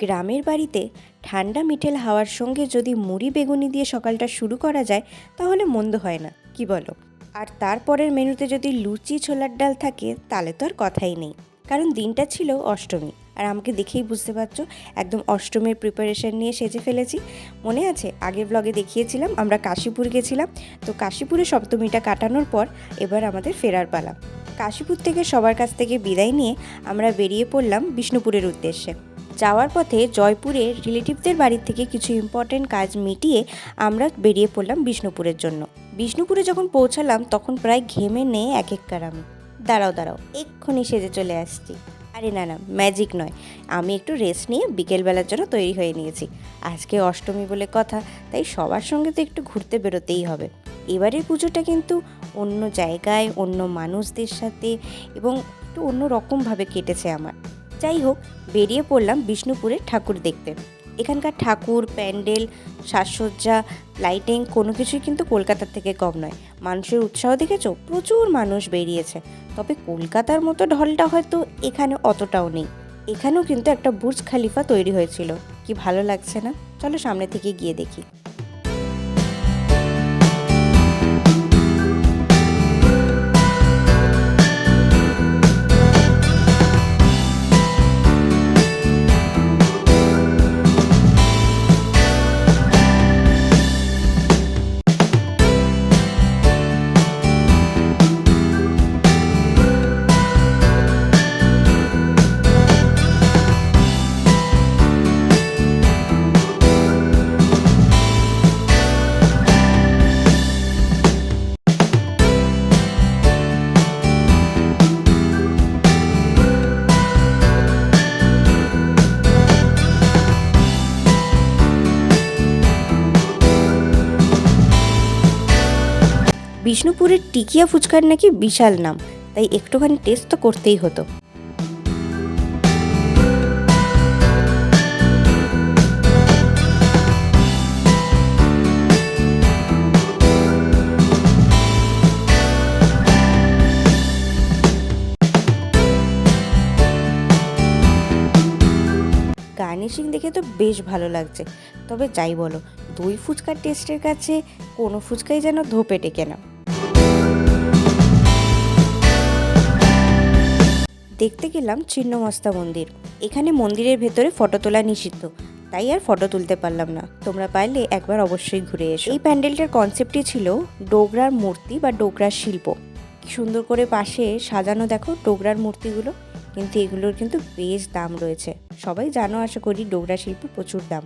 গ্রামের বাড়িতে ঠান্ডা মিঠেল হাওয়ার সঙ্গে যদি মুড়ি বেগুনি দিয়ে সকালটা শুরু করা যায় তাহলে মন্দ হয় না, কি বলো? আর তারপরের মেনুতে যদি লুচি ছোলার ডাল থাকে তাহলে তো আর কথাই নেই, কারণ দিনটা ছিল অষ্টমী। আর আমাকে দেখেই বুঝতে পারছো একদম অষ্টমীর প্রিপারেশন নিয়ে সেজে ফেলেছি। মনে আছে আগের ব্লগে দেখিয়েছিলাম আমরা কাশীপুর গেছিলাম, তো কাশীপুরে সপ্তমীটা কাটানোর পর এবার আমাদের ফেরার পালা। কাশীপুর থেকে সবার কাছ থেকে বিদায় নিয়ে আমরা বেরিয়ে পড়লাম বিষ্ণুপুরের উদ্দেশ্যে। যাওয়ার পথে জয়পুরের রিলেটিভদের বাড়ির থেকে কিছু ইম্পর্টেন্ট কাজ মিটিয়ে আমরা বেরিয়ে পড়লাম বিষ্ণুপুরের জন্য। বিষ্ণুপুরে যখন পৌঁছালাম তখন প্রায় ঘেমে নেয়ে এক আমি। দাঁড়াও এক্ষুনি সেজে চলে আসছি। আরে না ম্যাজিক নয়, আমি একটু রেস্ট নিয়ে বিকেলবেলার জন্য তৈরি হয়ে নিয়েছি। আজকে অষ্টমী বলে কথা, তাই সবার সঙ্গে তো একটু ঘুরতে বেরোতেই হবে। এবারের পুজোটা কিন্তু অন্য জায়গায় অন্য মানুষদের সাথে এবং একটু অন্য রকমভাবে কেটেছে আমার। যাই হোক, বেরিয়ে পড়লাম বিষ্ণুপুরের ঠাকুর দেখতে। এখানকার ঠাকুর, প্যান্ডেল, সাজসজ্জা, লাইটিং কোনো কিছুই কিন্তু কলকাতার থেকে কম নয়। মানুষের উৎসাহ দেখেছো, প্রচুর মানুষ বেরিয়েছে। তবে কলকাতার মতো ঢলটা হয়তো এখানে অতটাও নেই। এখানেও কিন্তু একটা বুর্জ খালিফা তৈরি হয়েছিল, কি ভালো লাগছে না? চলো সামনে থেকে গিয়ে দেখি। বিষ্ণুপুরের টিকিয়া ফুচকার নাকি বিশাল নাম, তাই একটুখানি টেস্ট তো করতেই হতো। গার্নিশিং দেখে তো বেশ ভালো লাগছে। তবে যাই বলো, দই ফুচকার টেস্টের কাছে কোনো ফুচকাই যেন ধোপে টেকে না। দেখতে গেলাম ছিন্নমস্তা মন্দির। এখানে মন্দিরের ভেতরে ফটো তোলা নিষিদ্ধ, তাই আর ফটো তুলতে পারলাম না। তোমরা পারলে একবার অবশ্যই ঘুরে এসো। এই প্যান্ডেলটার কনসেপ্টই ছিল ডোগরার মূর্তি বা ডোগরার শিল্প। কি সুন্দর করে পাশে সাজানো দেখো ডোগরার মূর্তিগুলো, কিন্তু এগুলোর কিন্তু বেশ দাম রয়েছে। সবাই জানো আশা করি ডোগরা শিল্প প্রচুর দাম।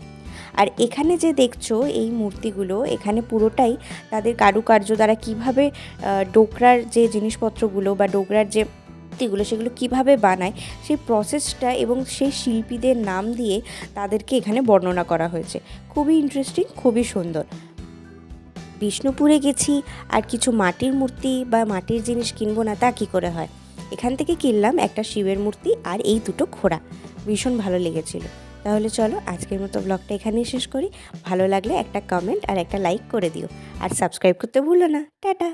আর এখানে যে দেখছো এই মূর্তিগুলো, এখানে পুরোটাই তাদের কারুকার্য দ্বারা কীভাবে ডোগরার যে জিনিসপত্রগুলো বা ডোগরার যে মূর্তিগুলো সেগুলো কিভাবে বানায় সেই প্রসেসটা এবং সেই শিল্পীদের নাম দিয়ে তাদেরকে এখানে বর্ণনা করা হয়েছে। খুবই ইন্টারেস্টিং, খুবই সুন্দর। বিষ্ণুপুরে গেছি আর কিছু মাটির মূর্তি বা মাটির জিনিস কিনবো না তা কী করে হয়। এখান থেকে কিনলাম একটা শিবের মূর্তি আর এই দুটো ঘোড়া, ভীষণ ভালো লেগেছিল। তাহলে চলো আজকের মতো ব্লগটা এখানেই শেষ করি। ভালো লাগলে একটা কমেন্ট আর একটা লাইক করে দিও, আর সাবস্ক্রাইব করতে ভুলো না। টাটা।